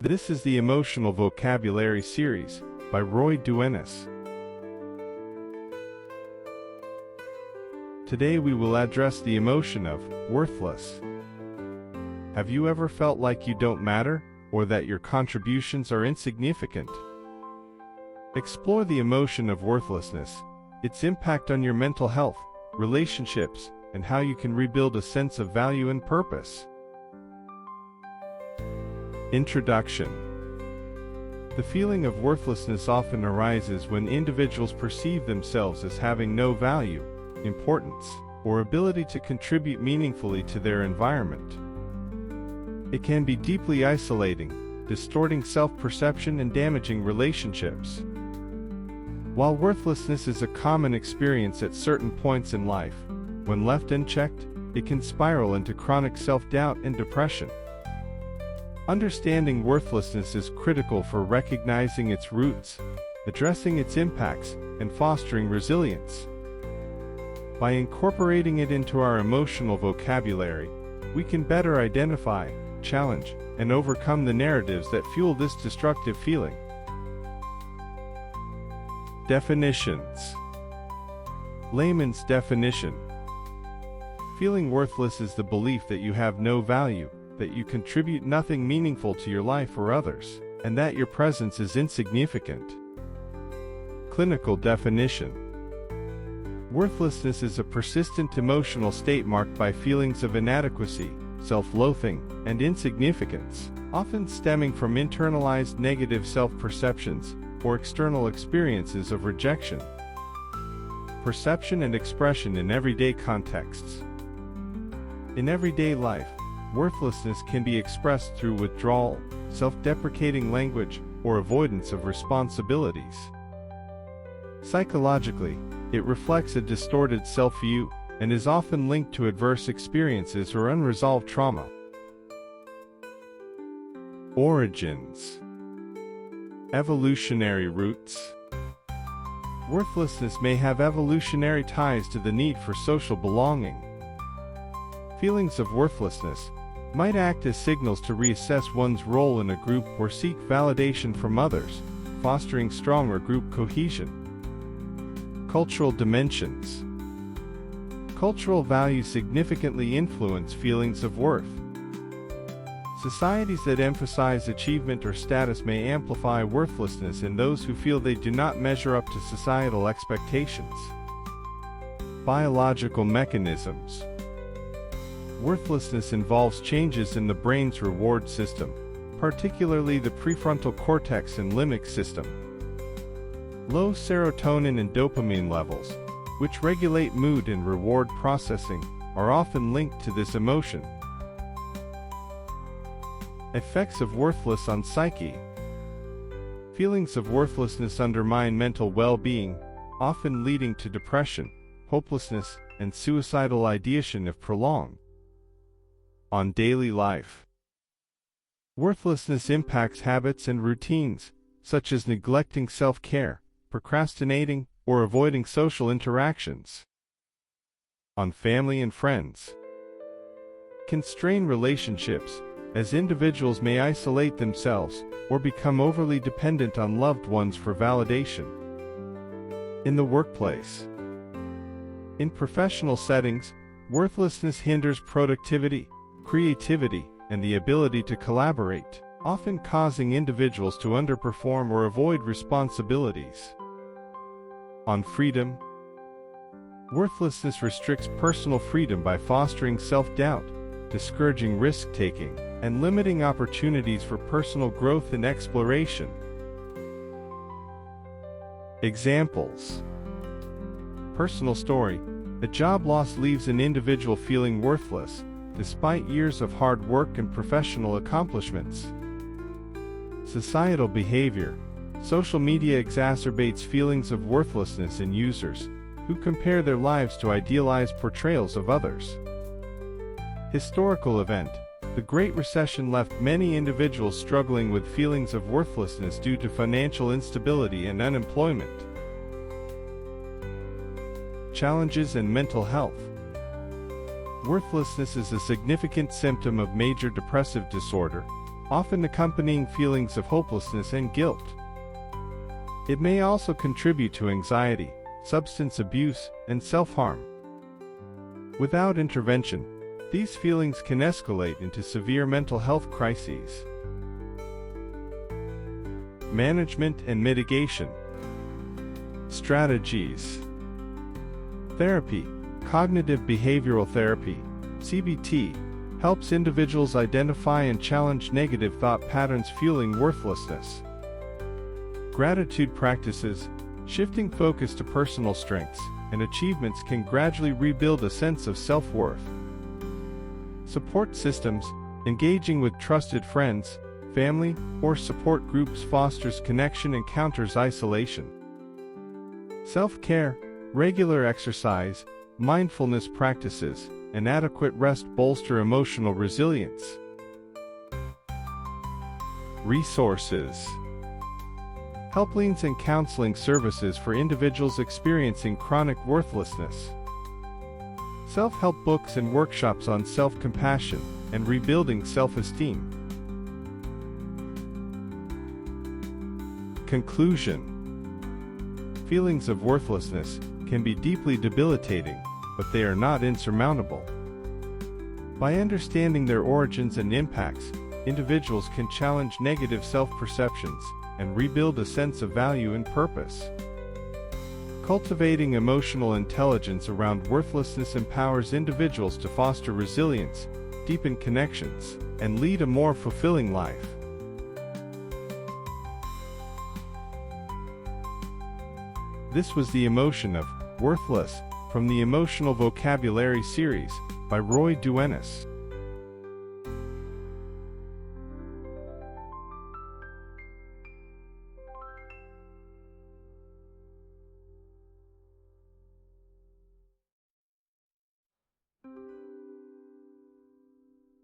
This is the Emotional Vocabulary Series by Duenas. Today we will address the emotion of worthless. Have you ever felt like you don't matter, or that your contributions are insignificant? Explore the emotion of worthlessness, its impact on your mental health, relationships, and how you can rebuild a sense of value and purpose. Introduction. The feeling of worthlessness often arises when individuals perceive themselves as having no value, importance, or ability to contribute meaningfully to their environment. It can be deeply isolating, distorting self-perception and damaging relationships. While worthlessness is a common experience at certain points in life, when left unchecked, it can spiral into chronic self-doubt and depression. Understanding worthlessness is critical for recognizing its roots, addressing its impacts, and fostering resilience. By incorporating it into our emotional vocabulary, we can better identify, challenge, and overcome the narratives that fuel this destructive feeling. Definitions. Layman's definition. Feeling worthless is the belief that you have no value, that you contribute nothing meaningful to your life or others, and that your presence is insignificant. Clinical definition. Worthlessness is a persistent emotional state marked by feelings of inadequacy, self-loathing, and insignificance, often stemming from internalized negative self-perceptions or external experiences of rejection. Perception and expression in everyday contexts. In everyday life, worthlessness can be expressed through withdrawal, self-deprecating language, or avoidance of responsibilities. Psychologically, it reflects a distorted self-view and is often linked to adverse experiences or unresolved trauma. Origins. Evolutionary roots. Worthlessness may have evolutionary ties to the need for social belonging. Feelings of worthlessness might act as signals to reassess one's role in a group or seek validation from others, fostering stronger group cohesion. Cultural dimensions. Cultural values significantly influence feelings of worth. Societies that emphasize achievement or status may amplify worthlessness in those who feel they do not measure up to societal expectations. Biological mechanisms. Worthlessness involves changes in the brain's reward system, particularly the prefrontal cortex and limbic system. Low serotonin and dopamine levels, which regulate mood and reward processing, are often linked to this emotion. Effects of worthless on psyche. Feelings of worthlessness undermine mental well-being, often leading to depression, hopelessness, and suicidal ideation if prolonged. On daily life. Worthlessness impacts habits and routines, such as neglecting self-care, procrastinating, or avoiding social interactions. On family and friends. Can strain relationships, as individuals may isolate themselves or become overly dependent on loved ones for validation. In the workplace. In professional settings, worthlessness hinders productivity, creativity, and the ability to collaborate, often causing individuals to underperform or avoid responsibilities. On freedom. Worthlessness restricts personal freedom by fostering self-doubt, discouraging risk-taking, and limiting opportunities for personal growth and exploration. Examples. Personal story. A job loss leaves an individual feeling worthless, despite years of hard work and professional accomplishments. Societal behavior. Social media exacerbates feelings of worthlessness in users, who compare their lives to idealized portrayals of others. Historical event. The Great Recession left many individuals struggling with feelings of worthlessness due to financial instability and unemployment. Challenges and mental health. Worthlessness is a significant symptom of major depressive disorder, often accompanying feelings of hopelessness and guilt. It may also contribute to anxiety, substance abuse, and self-harm. Without intervention, these feelings can escalate into severe mental health crises. Management and mitigation strategies. Therapy, cognitive behavioral therapy, CBT, helps individuals identify and challenge negative thought patterns fueling worthlessness. Gratitude practices, shifting focus to personal strengths and achievements, can gradually rebuild a sense of self-worth. Support systems, engaging with trusted friends, family, or support groups fosters connection and counters isolation. Self-care, regular exercise, mindfulness practices, and adequate rest bolster emotional resilience. Resources. Helplines and counseling services for individuals experiencing chronic worthlessness. Self-help books and workshops on self-compassion and rebuilding self-esteem. Conclusion. Feelings of worthlessness can be deeply debilitating, but they are not insurmountable. By understanding their origins and impacts, individuals can challenge negative self-perceptions and rebuild a sense of value and purpose. Cultivating emotional intelligence around worthlessness empowers individuals to foster resilience, deepen connections, and lead a more fulfilling life. This was the emotion of Worthless from the Emotional Vocabulary series by Duenas.